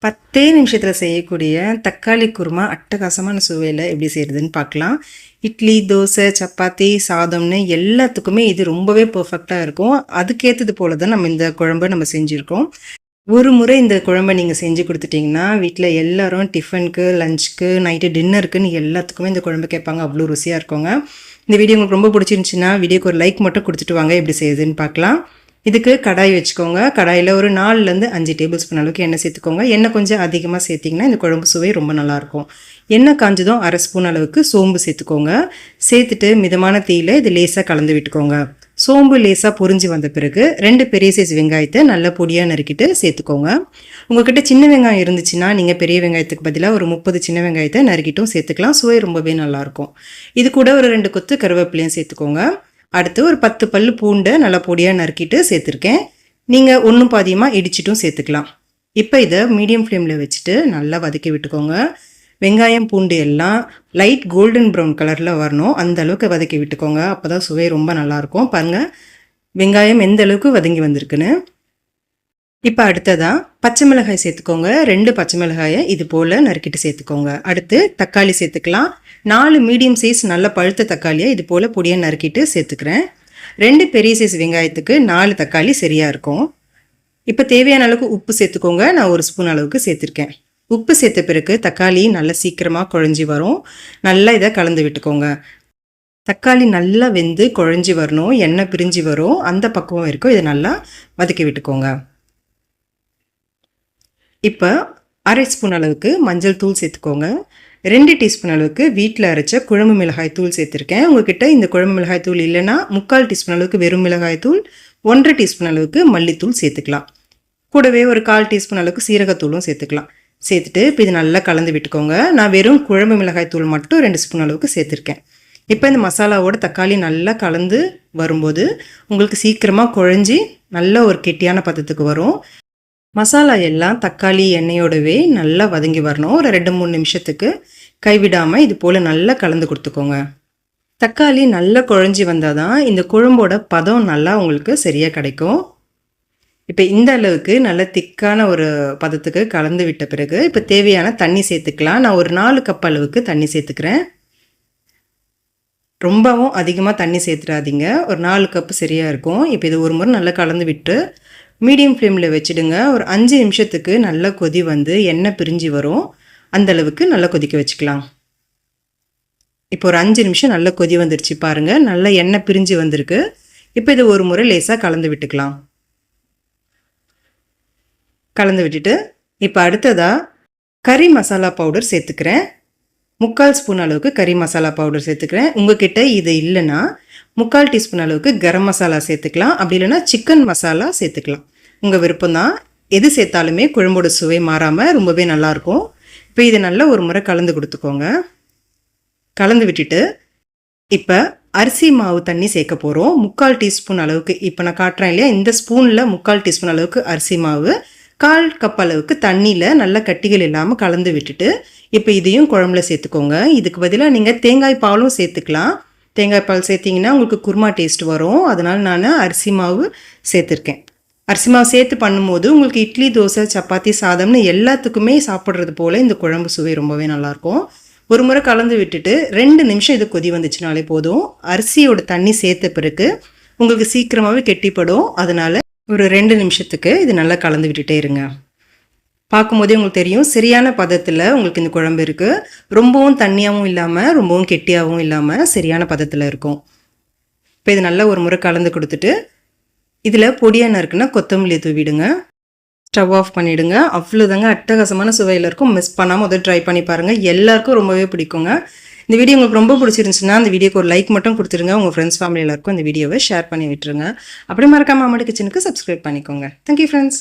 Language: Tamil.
10 நிமிஷத்தில் செய்யக்கூடிய தக்காளி குருமா அட்டகாசமான சுவையில் எப்படி செய்கிறதுன்னு பார்க்கலாம். இட்லி, தோசை, சப்பாத்தி, சாதம்னு எல்லாத்துக்குமே இது ரொம்பவே பர்ஃபெக்டாக இருக்கும். அதுக்கேற்றது போல தான் நம்ம இந்த குழம்பை செஞ்சுருக்கோம். ஒரு முறை இந்த குழம்பை நீங்கள் செஞ்சு கொடுத்துட்டிங்கன்னா வீட்டில் எல்லோரும் டிஃபனுக்கு, லஞ்சுக்கு, நைட்டு டின்னருக்குன்னு எல்லாத்துக்குமே இந்த குழம்பு கேட்பாங்க. அவ்வளோ ருசியாக இருக்குங்க. இந்த வீடியோ உங்களுக்கு ரொம்ப பிடிச்சிருந்துச்சின்னா வீடியோக்கு ஒரு லைக் மட்டும் கொடுத்துட்டு வாங்க. எப்படி செய்யுதுன்னு பார்க்கலாம். இதுக்கு கடாய் வச்சுக்கோங்க. கடாயில் ஒரு 4லேருந்து 5 டேபிள் ஸ்பூன் அளவுக்கு எண்ணெய் சேர்த்துக்கோங்க. எண்ணெய் கொஞ்சம் அதிகமாக சேர்த்திங்கன்னா இந்த குழம்பு சுவை ரொம்ப நல்லாயிருக்கும். எண்ணெய் காஞ்சதும் 1/2 ஸ்பூன் அளவுக்கு சோம்பு சேர்த்துக்கோங்க. சேர்த்துட்டு மிதமான தீயில் இது லேசாக கலந்து விட்டுக்கோங்க. சோம்பு லேசாக பொரிஞ்சு வந்த பிறகு 2 பெரிய சைஸ் வெங்காயத்தை நல்ல பொடியாக நறுக்கிட்டு சேர்த்துக்கோங்க. உங்கள்கிட்ட சின்ன வெங்காயம் இருந்துச்சுன்னா நீங்கள் பெரிய வெங்காயத்துக்கு பதிலாக ஒரு 30 சின்ன வெங்காயத்தை நறுக்கிட்டும் சேர்த்துக்கலாம். சுவை ரொம்பவே நல்லாயிருக்கும். இது கூட ஒரு 2 கொத்து கருவேப்பிலையும் சேர்த்துக்கோங்க. அடுத்து ஒரு 10 பல்லு பூண்டை நல்லா பொடியாக நறுக்கிட்டு சேர்த்துருக்கேன். நீங்கள் ஒன்றும் பாதியமாக இடிச்சிட்டும் சேர்த்துக்கலாம். இப்போ இதை மீடியம் ஃப்ளேமில் வச்சுட்டு நல்லா வதக்கி விட்டுக்கோங்க. வெங்காயம், பூண்டு எல்லாம் லைட் கோல்டன் ப்ரௌன் கலரில் வரணும். அந்த அளவுக்கு வதக்கி விட்டுக்கோங்க. அப்போ தான் சுவை ரொம்ப நல்லாயிருக்கும். பாருங்கள் வெங்காயம் எந்த அளவுக்கு வதங்கி வந்திருக்குன்னு. இப்போ அடுத்ததாக பச்சை மிளகாய் சேர்த்துக்கோங்க. 2 பச்சை மிளகாயை இது போல் நறுக்கிட்டு சேர்த்துக்கோங்க. அடுத்து தக்காளி சேர்த்துக்கலாம். 4 மீடியம் சைஸ் நல்ல பழுத்த தக்காளியை இது போல் பொடியாக நறுக்கிட்டு சேர்த்துக்கிறேன். 2 பெரிய சைஸ் வெங்காயத்துக்கு 4 தக்காளி சரியாக இருக்கும். இப்போ தேவையான அளவுக்கு உப்பு சேர்த்துக்கோங்க. நான் 1 ஸ்பூன் அளவுக்கு சேர்த்துருக்கேன். உப்பு சேர்த்த பிறகு தக்காளி நல்லா சீக்கிரமாக குழஞ்சி வரும். நல்லா இதை கலந்து விட்டுக்கோங்க. தக்காளி நல்லா வெந்து குழஞ்சி வரணும், எண்ணெய் பிரிஞ்சு வரும். அந்த பக்குவம் இருக்கும். இதை நல்லா வதக்கி விட்டுக்கோங்க. இப்போ 1/2 ஸ்பூன் அளவுக்கு மஞ்சள் தூள் சேர்த்துக்கோங்க. 2 டீஸ்பூன் அளவுக்கு வீட்டில் அரைச்ச குழம்பு மிளகாய் தூள் சேர்த்துருக்கேன். உங்ககிட்ட இந்த குழம்பு மிளகாய் தூள் இல்லைன்னா 3/4 டீஸ்பூன் அளவுக்கு வெறும் மிளகாய் தூள், 1/2 டீஸ்பூன் அளவுக்கு மல்லித்தூள் சேர்த்துக்கலாம். கூடவே ஒரு 1/4 டீஸ்பூன் அளவுக்கு சீரகத்தூளும் சேர்த்துக்கலாம். சேர்த்துட்டு இப்போ இது நல்லா கலந்து விட்டுக்கோங்க. நான் வெறும் குழம்பு மிளகாய் தூள் மட்டும் 2 ஸ்பூன் அளவுக்கு சேர்த்துருக்கேன். இப்போ இந்த மசாலாவோட தக்காளி நல்லா கலந்து வரும்போது உங்களுக்கு சீக்கிரமாக குழஞ்சி நல்ல ஒரு கெட்டியான பதத்துக்கு வரும். மசாலா எல்லாம் தக்காளி எண்ணெயோடவே நல்லா வதங்கி வரணும். ஒரு 2-3 நிமிஷத்துக்கு கைவிடாமல் இது போல் நல்லா கலந்து கொடுத்துக்கோங்க. தக்காளி நல்லா குழஞ்சி வந்தால் தான் இந்த குழம்போட பதம் நல்லா உங்களுக்கு சரியாக கிடைக்கும். இப்போ இந்த அளவுக்கு நல்ல திக்கான ஒரு பதத்துக்கு கலந்து விட்ட பிறகு இப்போ தேவையான தண்ணி சேர்த்துக்கலாம். நான் ஒரு 4 கப் அளவுக்கு தண்ணி சேர்த்துக்கிறேன். ரொம்பவும் அதிகமாக தண்ணி சேர்த்துடாதீங்க. ஒரு 4 கப்பு சரியாக இருக்கும். இப்போ இது ஒரு முறை நல்லா கலந்து விட்டு மீடியம் ஃப்ளேமில் வச்சுடுங்க. ஒரு 5 நிமிஷத்துக்கு நல்லா கொதி வந்து எண்ணெய் பிரிஞ்சு வரும். அந்தளவுக்கு நல்லா கொதிக்க வச்சுக்கலாம். இப்போ ஒரு 5 நிமிஷம் நல்லா கொதி வந்துடுச்சு பாருங்கள். நல்லா எண்ணெய் பிரிஞ்சு வந்திருக்கு. இப்போ இது ஒரு முறை லேசாக கலந்து விட்டுக்கலாம். கலந்து விட்டுட்டு இப்போ அடுத்ததாக கறி மசாலா பவுடர் சேர்த்துக்கிறேன். 3/4 ஸ்பூன் அளவுக்கு கறி மசாலா பவுடர் சேர்த்துக்கிறேன். உங்ககிட்ட இது இல்லைன்னா 3/4 டீஸ்பூன் அளவுக்கு கரம் மசாலா சேர்த்துக்கலாம். அப்படி இல்லைன்னா சிக்கன் மசாலா சேர்த்துக்கலாம். உங்கள் விருப்பம்தான். எது சேர்த்தாலுமே குழம்போட சுவை மாறாமல் ரொம்பவே நல்லாயிருக்கும். இப்போ இதை நல்லா ஒரு முறை கலந்து கொடுத்துக்கோங்க. கலந்து விட்டுட்டு இப்போ அரிசி மாவு தண்ணி சேர்க்க போகிறோம். 3/4 டீஸ்பூன் அளவுக்கு. இப்போ நான் காட்டுறேன் இல்லையா, இந்த ஸ்பூனில் 3/4 டீஸ்பூன் அளவுக்கு அரிசி மாவு, 1/4 கப் அளவுக்கு தண்ணியில் நல்லா கட்டிகள் இல்லாமல் கலந்து விட்டுட்டு இப்போ இதையும் குழம்புல சேர்த்துக்கோங்க. இதுக்கு பதிலாக நீங்கள் தேங்காய் பாலும் சேர்த்துக்கலாம். தேங்காய் பால் சேர்த்திங்கன்னா உங்களுக்கு குருமா டேஸ்ட் வரும். அதனால் நான் அரிசி மாவு சேர்த்துருக்கேன். அரிசி மாவு சேர்த்து பண்ணும்போது உங்களுக்கு இட்லி, தோசை, சப்பாத்தி, சாதம்னு எல்லாத்துக்குமே சாப்பிட்றது போல் இந்த குழம்பு சுவை ரொம்பவே நல்லாயிருக்கும். ஒரு முறை கலந்து விட்டுட்டு 2 நிமிஷம் இது கொதி வந்துச்சுனாலே போதும். அரிசியோட தண்ணி சேர்த்த பிறகு உங்களுக்கு சீக்கிரமாகவே கெட்டிப்படும். அதனால் ஒரு 2 நிமிஷத்துக்கு இது நல்லா கலந்து விட்டுட்டே இருங்க. பார்க்கும்போதே உங்களுக்கு தெரியும் சரியான பதத்தில் உங்களுக்கு இந்த குழம்பு இருக்குது. ரொம்பவும் தண்ணியாகவும் இல்லாமல் ரொம்பவும் கெட்டியாகவும் இல்லாமல் சரியான பதத்தில் இருக்கும். இப்போ இது நல்லா ஒரு முறை கலந்து கொடுத்துட்டு இதில் பொடியாக நறுக்குன்னா கொத்தமல்லி தூவிடுங்க. ஸ்டவ் ஆஃப் பண்ணிவிடுங்க. அவ்வளோதாங்க, அட்டகாசமான சுவையில் இருக்கும். மிஸ் பண்ணாமல் முதல் ட்ரை பண்ணி பாருங்கள். எல்லாருக்கும் ரொம்பவே பிடிக்குங்க. இந்த வீடியோ உங்களுக்கு ரொம்ப பிடிச்சிருந்துச்சுன்னா அந்த வீடியோக்கு ஒரு லைக் மட்டும் கொடுத்துருங்க. உங்கள் ஃப்ரெண்ட்ஸ், ஃபேமிலி எல்லாருக்கும் இந்த வீடியோவை ஷேர் பண்ணி விட்டுருங்க. அப்படி மறக்காமல் அம்மாடி கிச்சனுக்கு சப்ஸ்கிரைப் பண்ணிக்கோங்க. Thank you friends.